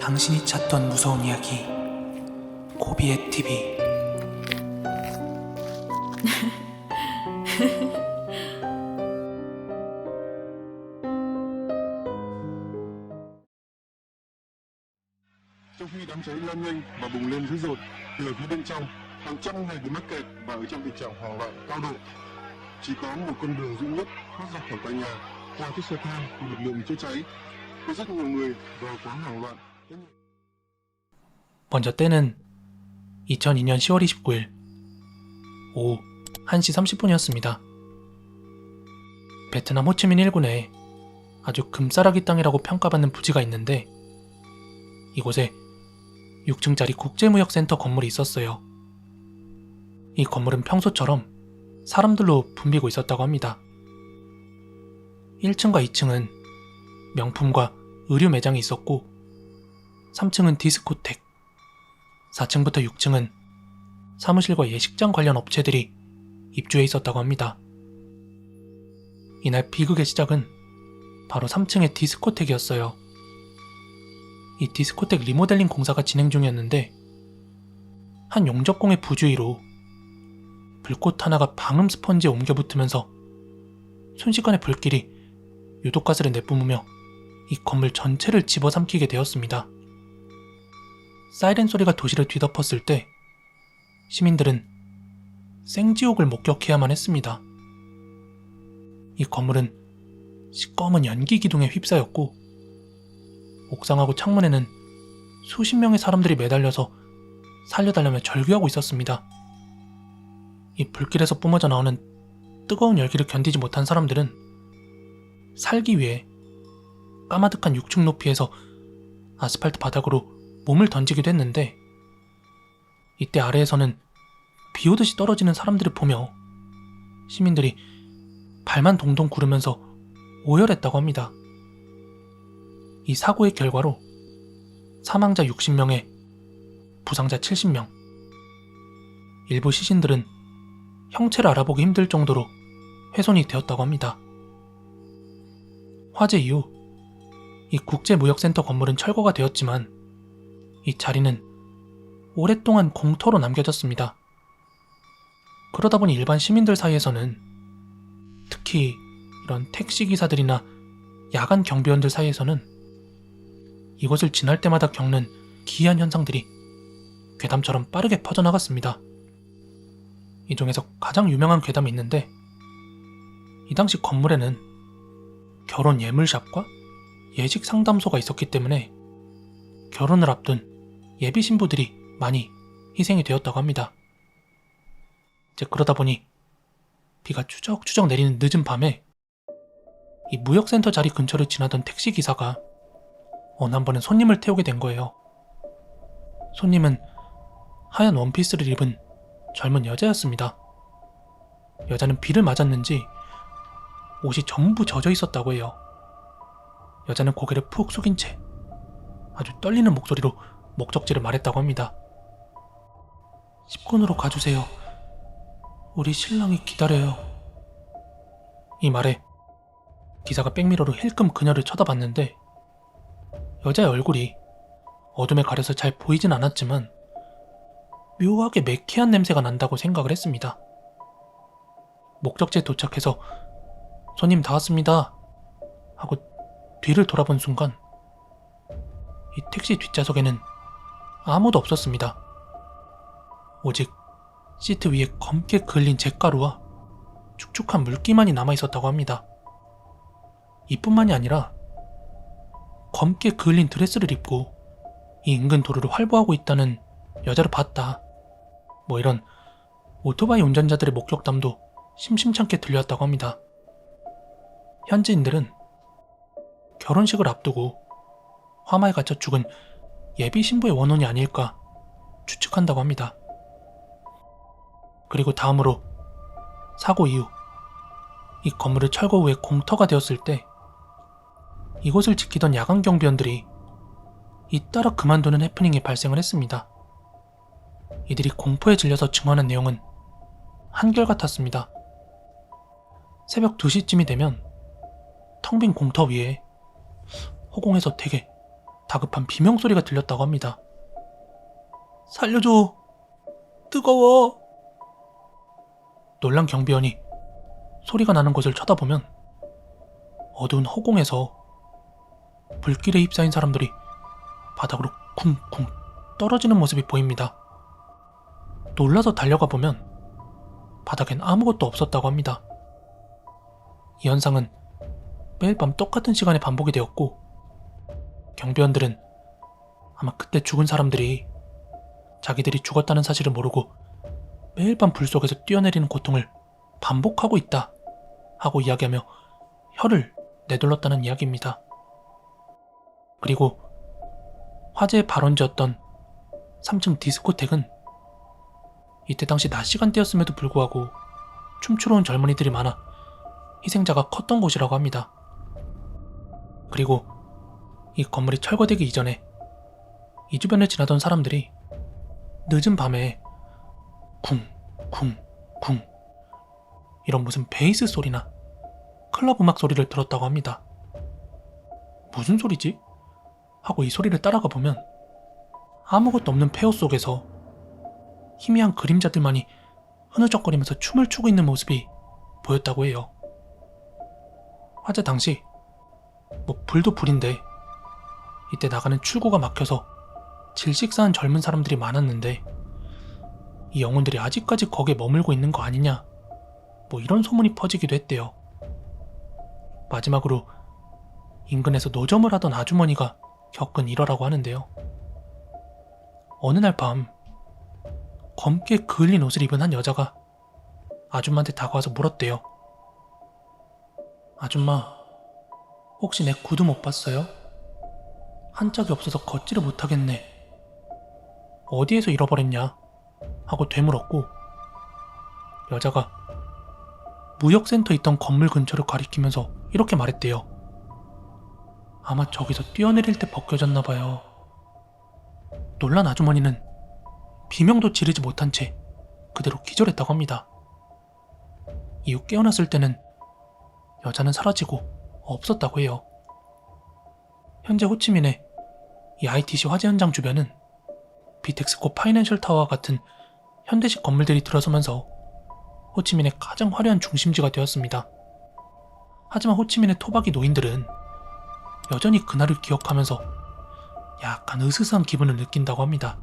당신이 찾던 무서운 이야기 고비의 TV. Trong khi đám cháy lan nhanh và bùng lên dữ dội, thì ở phía bên trong, hàng trăm người bị mắc kẹt và ở trong tình trạng hoảng loạn cao độ. Chỉ có một con đường duy nhất thoát ra khỏi tòa nhà qua chiếc xe thang của lực lượng chữa cháy. Có rất nhiều người và quá hoảng loạn. 먼저 때는 2002년 10월 29일 오후 1시 30분이었습니다. 베트남 호치민 일군에 아주 금싸라기 땅이라고 평가받는 부지가 있는데 이곳에 6층짜리 국제무역센터 건물이 있었어요. 이 건물은 평소처럼 사람들로 붐비고 있었다고 합니다. 1층과 2층은 명품과 의류 매장이 있었고 3층은 디스코텍, 4층부터 6층은 사무실과 예식장 관련 업체들이 입주해 있었다고 합니다. 이날 비극의 시작은 바로 3층의 디스코텍이었어요. 이 디스코텍 리모델링 공사가 진행 중이었는데 한 용접공의 부주의로 불꽃 하나가 방음 스펀지에 옮겨 붙으면서 순식간에 불길이 유독가스를 내뿜으며 이 건물 전체를 집어삼키게 되었습니다. 사이렌 소리가 도시를 뒤덮었을 때 시민들은 생지옥을 목격해야만 했습니다. 이 건물은 시꺼먼 연기 기둥에 휩싸였고 옥상하고 창문에는 수십 명의 사람들이 매달려서 살려달라며 절규하고 있었습니다. 이 불길에서 뿜어져 나오는 뜨거운 열기를 견디지 못한 사람들은 살기 위해 까마득한 6층 높이에서 아스팔트 바닥으로 몸을 던지기도 했는데 이때 아래에서는 비오듯이 떨어지는 사람들을 보며 시민들이 발만 동동 구르면서 오열했다고 합니다. 이 사고의 결과로 사망자 60명에 부상자 70명, 일부 시신들은 형체를 알아보기 힘들 정도로 훼손이 되었다고 합니다. 화재 이후 이 국제무역센터 건물은 철거가 되었지만 이 자리는 오랫동안 공터로 남겨졌습니다. 그러다 보니 일반 시민들 사이에서는 특히 이런 택시기사들이나 야간 경비원들 사이에서는 이곳을 지날 때마다 겪는 기이한 현상들이 괴담처럼 빠르게 퍼져나갔습니다. 이 중에서 가장 유명한 괴담이 있는데 이 당시 건물에는 결혼 예물샵과 예식 상담소가 있었기 때문에 결혼을 앞둔 예비 신부들이 많이 희생이 되었다고 합니다. 이제 그러다 보니 비가 추적추적 내리는 늦은 밤에 이 무역센터 자리 근처를 지나던 택시기사가 어느 한 번은 손님을 태우게 된 거예요. 손님은 하얀 원피스를 입은 젊은 여자였습니다. 여자는 비를 맞았는지 옷이 전부 젖어 있었다고 해요. 여자는 고개를 푹 숙인 채 아주 떨리는 목소리로 목적지를 말했다고 합니다. 10군으로 가주세요. 우리 신랑이 기다려요. 이 말에 기사가 백미러로 힐끔 그녀를 쳐다봤는데 여자의 얼굴이 어둠에 가려서 잘 보이진 않았지만 묘하게 매캐한 냄새가 난다고 생각을 했습니다. 목적지에 도착해서 손님 다 왔습니다 하고 뒤를 돌아본 순간 이 택시 뒷좌석에는 아무도 없었습니다. 오직 시트 위에 검게 그을린 잿가루와 축축한 물기만이 남아있었다고 합니다. 이뿐만이 아니라 검게 그을린 드레스를 입고 이 인근 도로를 활보하고 있다는 여자를 봤다, 뭐 이런 오토바이 운전자들의 목격담도 심심찮게 들려왔다고 합니다. 현지인들은 결혼식을 앞두고 화마에 갇혀 죽은 예비 신부의 원혼이 아닐까 추측한다고 합니다. 그리고 다음으로 사고 이후 이 건물을 철거 후에 공터가 되었을 때 이곳을 지키던 야간 경비원들이 잇따라 그만두는 해프닝이 발생을 했습니다. 이들이 공포에 질려서 증언한 내용은 한결같았습니다. 새벽 2시쯤이 되면 텅 빈 공터 위에 허공에서 되게 다급한 비명소리가 들렸다고 합니다. 살려줘! 뜨거워! 놀란 경비원이 소리가 나는 곳을 쳐다보면 어두운 허공에서 불길에 휩싸인 사람들이 바닥으로 쿵쿵 떨어지는 모습이 보입니다. 놀라서 달려가 보면 바닥엔 아무것도 없었다고 합니다. 이 현상은 매일 밤 똑같은 시간에 반복이 되었고 경비원들은 아마 그때 죽은 사람들이 자기들이 죽었다는 사실을 모르고 매일 밤 불 속에서 뛰어내리는 고통을 반복하고 있다 하고 이야기하며 혀를 내둘렀다는 이야기입니다. 그리고 화제의 발원지였던 3층 디스코텍은 이때 당시 낮 시간대였음에도 불구하고 춤추러 온 젊은이들이 많아 희생자가 컸던 곳이라고 합니다. 그리고 이 건물이 철거되기 이전에 이 주변을 지나던 사람들이 늦은 밤에 쿵쿵쿵 이런 무슨 베이스 소리나 클럽 음악 소리를 들었다고 합니다. 무슨 소리지? 하고 이 소리를 따라가 보면 아무것도 없는 폐허 속에서 희미한 그림자들만이 흐느적거리면서 춤을 추고 있는 모습이 보였다고 해요. 화재 당시 불도 불인데 이때 나가는 출구가 막혀서 질식사한 젊은 사람들이 많았는데 이 영혼들이 아직까지 거기에 머물고 있는 거 아니냐 이런 소문이 퍼지기도 했대요. 마지막으로 인근에서 노점을 하던 아주머니가 겪은 일화라고 하는데요. 어느 날 밤 검게 그을린 옷을 입은 한 여자가 아줌마한테 다가와서 물었대요. 아줌마, 혹시 내 구두 못 봤어요? 한 짝이 없어서 걷지를 못하겠네. 어디에서 잃어버렸냐? 하고 되물었고 여자가 무역센터 있던 건물 근처를 가리키면서 이렇게 말했대요. 아마 저기서 뛰어내릴 때 벗겨졌나봐요. 놀란 아주머니는 비명도 지르지 못한 채 그대로 기절했다고 합니다. 이후 깨어났을 때는 여자는 사라지고 없었다고 해요. 현재 호치민의 이 ITC 화재 현장 주변은 비텍스코 파이낸셜 타워와 같은 현대식 건물들이 들어서면서 호치민의 가장 화려한 중심지가 되었습니다. 하지만 호치민의 토박이 노인들은 여전히 그날을 기억하면서 약간 으스스한 기분을 느낀다고 합니다.